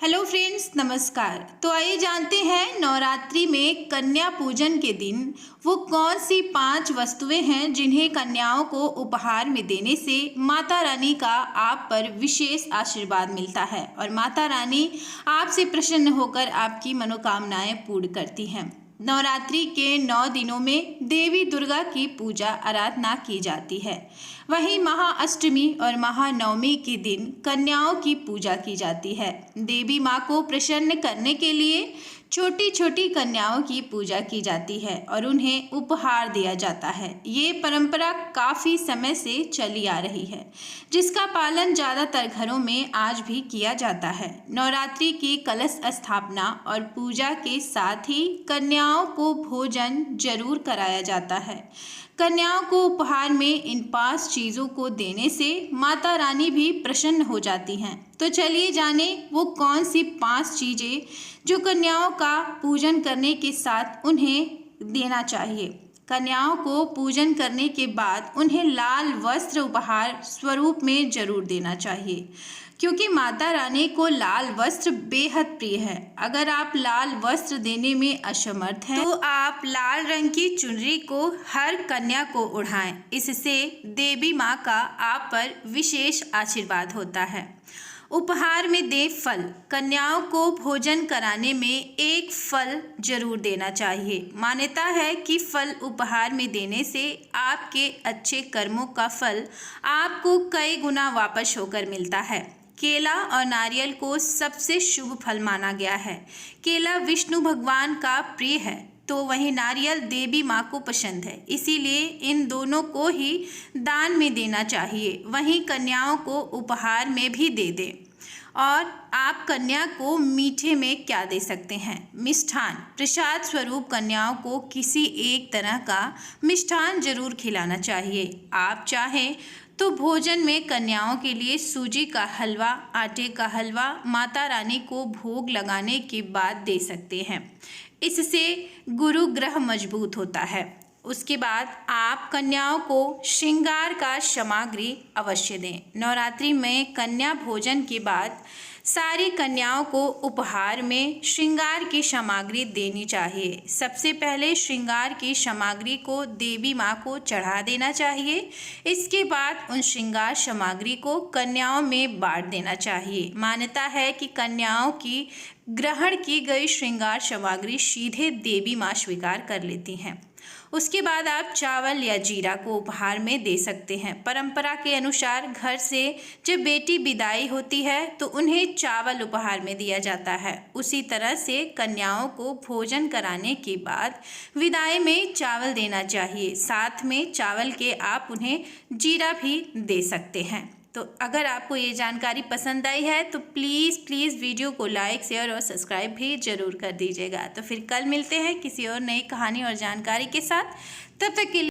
Hello friends, नमस्कार। तो आइए जानते हैं नवरात्रि में कन्या पूजन के दिन वो कौन सी 5 वस्तुएं हैं जिन्हें कन्याओं को उपहार में देने से माता रानी का आप पर विशेष आशीर्वाद मिलता है और माता रानी आपसे प्रसन्न होकर आपकी मनोकामनाएं पूर्ण करती हैं। नवरात्रि के 9 दिनों में देवी दुर्गा की पूजा आराधना की जाती है। वहीं महाअष्टमी और महानवमी के दिन कन्याओं की पूजा की जाती है। देवी माँ को प्रसन्न करने के लिए छोटी छोटी कन्याओं की पूजा की जाती है और उन्हें उपहार दिया जाता है। ये परंपरा काफ़ी समय से चली आ रही है, जिसका पालन ज़्यादातर घरों में आज भी किया जाता है। नवरात्रि की कलश स्थापना और पूजा के साथ ही कन्याओं को भोजन जरूर कराया जाता है। कन्याओं को उपहार में इन 5 चीज़ों को देने से माता रानी भी प्रसन्न हो जाती हैं। तो चलिए जाने वो कौन सी 5 चीज़ें जो कन्याओं का पूजन करने के साथ उन्हें देना चाहिए। कन्याओं को पूजन करने के बाद उन्हें लाल वस्त्र उपहार स्वरूप में जरूर देना चाहिए, क्योंकि माता रानी को लाल वस्त्र बेहद प्रिय है। अगर आप लाल वस्त्र देने में असमर्थ हैं तो आप लाल रंग की चुनरी को हर कन्या को ओढ़ाएं। इससे देवी माँ का आप पर विशेष आशीर्वाद होता है। उपहार में दे फल। कन्याओं को भोजन कराने में एक फल जरूर देना चाहिए। मान्यता है कि फल उपहार में देने से आपके अच्छे कर्मों का फल आपको कई गुना वापस होकर मिलता है। केला और नारियल को सबसे शुभ फल माना गया है। केला विष्णु भगवान का प्रिय है, तो वहीं नारियल देवी माँ को पसंद है, इसीलिए इन दोनों को ही दान में देना चाहिए। वहीं कन्याओं को उपहार में भी दे दें। और आप कन्या को मीठे में क्या दे सकते हैं? मिष्ठान। प्रसाद स्वरूप कन्याओं को किसी एक तरह का मिष्ठान जरूर खिलाना चाहिए। आप चाहें तो भोजन में कन्याओं के लिए सूजी का हलवा, आटे का हलवा माता रानी को भोग लगाने के बाद दे सकते हैं। इससे गुरु ग्रह मजबूत होता है। उसके बाद आप कन्याओं को श्रृंगार का सामग्री अवश्य दें। नवरात्रि में कन्या भोजन के बाद सारी कन्याओं को उपहार में श्रृंगार की सामग्री देनी चाहिए। सबसे पहले श्रृंगार की सामग्री को देवी माँ को चढ़ा देना चाहिए। इसके बाद उन श्रृंगार सामग्री को कन्याओं में बांट देना चाहिए। मान्यता है कि कन्याओं की ग्रहण की गई श्रृंगार सामग्री सीधे देवी माँ स्वीकार कर लेती हैं। उसके बाद आप चावल या जीरा को उपहार में दे सकते हैं। परंपरा के अनुसार घर से जब बेटी विदाई होती है तो उन्हें चावल उपहार में दिया जाता है। उसी तरह से कन्याओं को भोजन कराने के बाद विदाई में चावल देना चाहिए। साथ में चावल के आप उन्हें जीरा भी दे सकते हैं। तो अगर आपको ये जानकारी पसंद आई है तो प्लीज़ वीडियो को लाइक, शेयर और सब्सक्राइब भी ज़रूर कर दीजिएगा। तो फिर कल मिलते हैं किसी और नई कहानी और जानकारी के साथ। तब तक के लिए